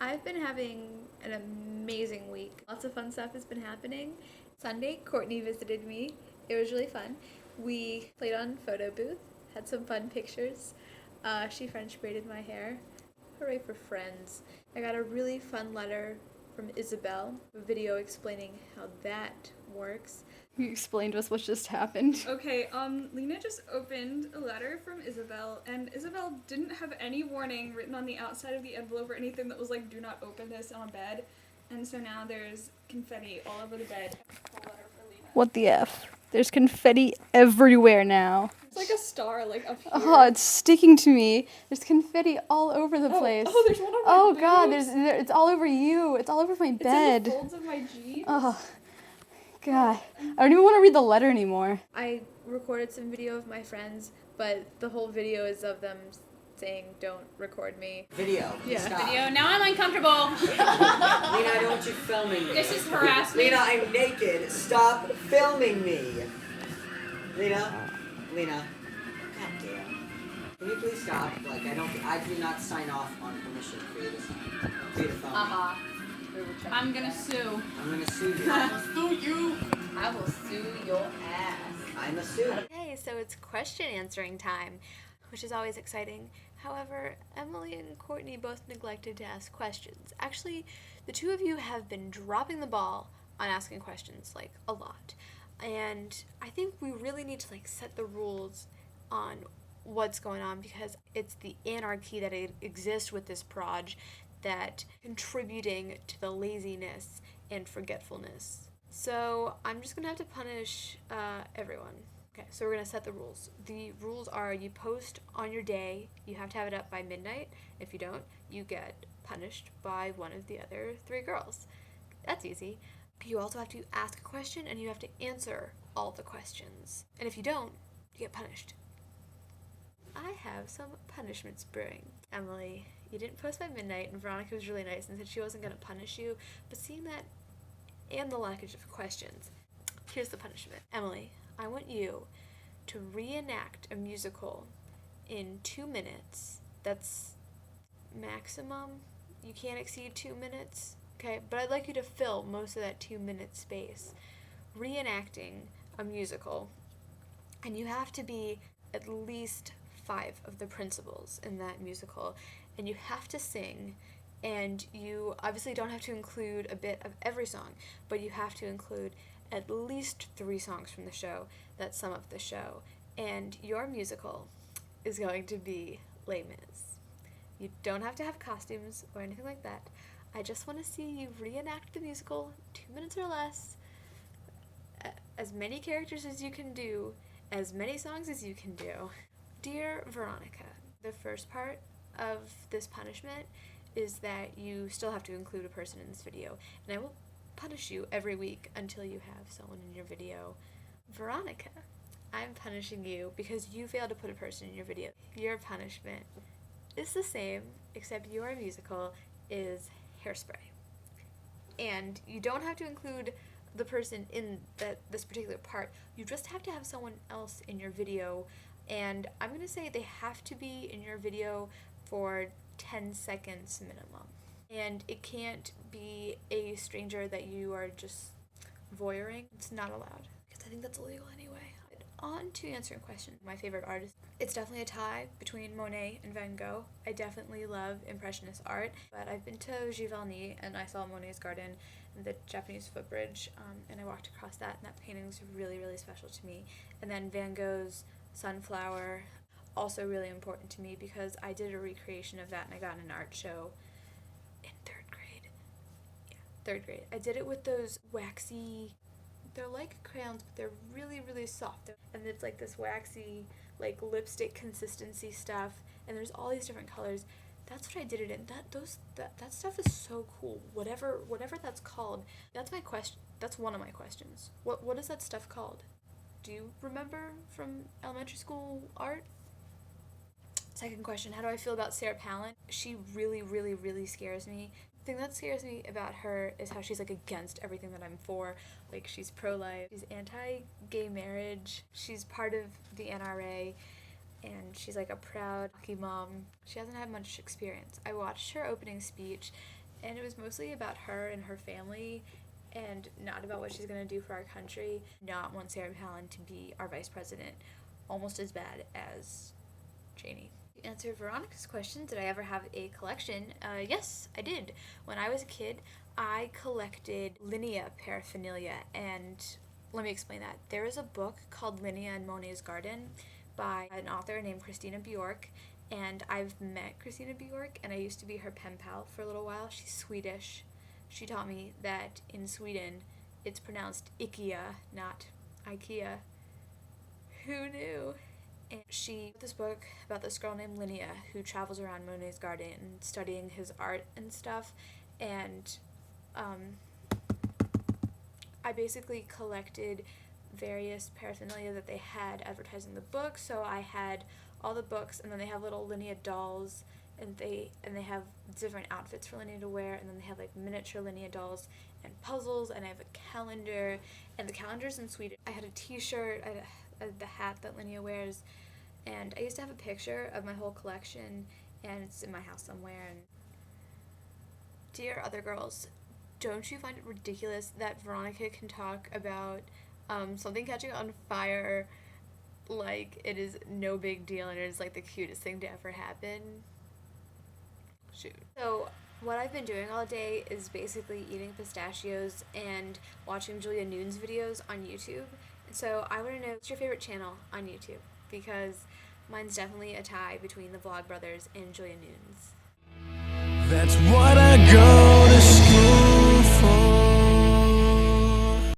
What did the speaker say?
I've been having an amazing week. Lots of fun stuff has been happening. Sunday, Courtney visited me. It was really fun. We played on photo booth, had some fun pictures. She French braided my hair. Hooray for friends. I got a really fun letter from Isabel, a video explaining how that works. You explained to us what just happened. Okay, Lena just opened a letter from Isabel, and Isabel didn't have any warning written on the outside of the envelope or anything that was like, do not open this on a bed. And so now there's confetti all over the bed. A letter for Lena. What the F? There's confetti everywhere now. It's like a star, like up here. Oh, it's sticking to me. There's confetti all over the place. Oh, there's one on my Oh boobs. God, it's all over you. It's all over my bed. It's in the folds of my jeans. Oh, God. I don't even want to read the letter anymore. I recorded some video of my friends, but the whole video is of them saying, don't record me. Video. Yeah. Stop. Video. Now I'm uncomfortable. Lena, I don't want you filming me. This is harassment. Lena, I'm naked. Stop filming me. Lena. God damn. Can you please stop? Like, I do not sign off on permission for you to film me. I'm gonna sue. I'm gonna sue you. I will sue your ass. I'm a sue. Okay, so it's question answering time, which is always exciting. However, Emily and Courtney both neglected to ask questions. Actually, the two of you have been dropping the ball on asking questions, like, a lot. And I think we really need to, like, set the rules on what's going on, because it's the anarchy that exists with this proj that contributing to the laziness and forgetfulness. So I'm just gonna have to punish everyone. Okay, so we're gonna set the rules. The rules are: you post on your day, you have to have it up by midnight. If you don't, you get punished by one of the other three girls. That's easy. You also have to ask a question and you have to answer all the questions. And if you don't, you get punished. I have some punishments brewing. Emily, you didn't post by midnight, and Veronica was really nice and said she wasn't going to punish you, but seeing that and the lack of questions, here's the punishment. Emily, I want you to reenact a musical in 2 minutes. That's maximum. You can't exceed 2 minutes, okay? But I'd like you to fill most of that 2-minute space reenacting a musical, and you have to be at least 5 of the principals in that musical, and you have to sing, and you obviously don't have to include a bit of every song, but you have to include at least 3 songs from the show that sum up the show, and your musical is going to be Les Mis. You don't have to have costumes or anything like that. I just want to see you reenact the musical, 2 minutes or less, as many characters as you can do, as many songs as you can do. Dear Veronica, the first part of this punishment is that you still have to include a person in this video, and I will punish you every week until you have someone in your video. Veronica, I'm punishing you because you failed to put a person in your video. Your punishment is the same, except your musical is Hairspray. And you don't have to include the person in this particular part. You just have to have someone else in your video, and I'm going to say they have to be in your video for 10 seconds minimum. And it can't be a stranger that you are just voyeuring. It's not allowed, because I think that's illegal anyway. On to answering questions. My favorite artist. It's definitely a tie between Monet and Van Gogh. I definitely love Impressionist art, but I've been to Giverny and I saw Monet's garden and the Japanese footbridge, and I walked across that, and that painting is really, really special to me. And then Van Gogh's Sunflower, also really important to me because I did a recreation of that and I got in an art show in 3rd grade. Yeah, 3rd grade. I did it with those waxy, they're like crayons, but they're really, really soft. And it's like this waxy, like lipstick consistency stuff. And there's all these different colors. That's what I did it in. That stuff is so cool. Whatever that's called. That's my question. That's one of my questions. What is that stuff called? Do you remember from elementary school art? Second question, how do I feel about Sarah Palin? She really, really, really scares me. The thing that scares me about her is how she's like against everything that I'm for. Like, she's pro-life, she's anti-gay marriage, she's part of the NRA, and she's like a proud hockey mom. She hasn't had much experience. I watched her opening speech, and it was mostly about her and her family and not about what she's going to do for our country. Not want Sarah Palin to be our vice president, almost as bad as Janie. To answer Veronica's question, did I ever have a collection? Yes, I did. When I was a kid, I collected Linea paraphernalia, and let me explain that. There is a book called Linea in Monet's Garden by an author named Christina Bjork, and I've met Christina Bjork, and I used to be her pen pal for a little while. She's Swedish. She taught me that in Sweden, it's pronounced IKEA, not IKEA. Who knew? And she wrote this book about this girl named Linea who travels around Monet's garden studying his art and stuff, and I basically collected various paraphernalia that they had advertising the book. So I had all the books, and then they have little Linea dolls, and they have different outfits for Linea to wear, and then they have like miniature Linea dolls and puzzles, and I have a calendar, and the calendar's in Swedish. I had a t-shirt, I had the hat that Linea wears, and I used to have a picture of my whole collection, and it's in my house somewhere. And dear other girls, don't you find it ridiculous that Veronica can talk about something catching on fire like it is no big deal and it is like the cutest thing to ever happen? Shoot. So what I've been doing all day is basically eating pistachios and watching Julia Noon's videos on YouTube. So I want to know, what's your favorite channel on YouTube? Because mine's definitely a tie between the Vlog Brothers and Julia Noon's. That's what I got.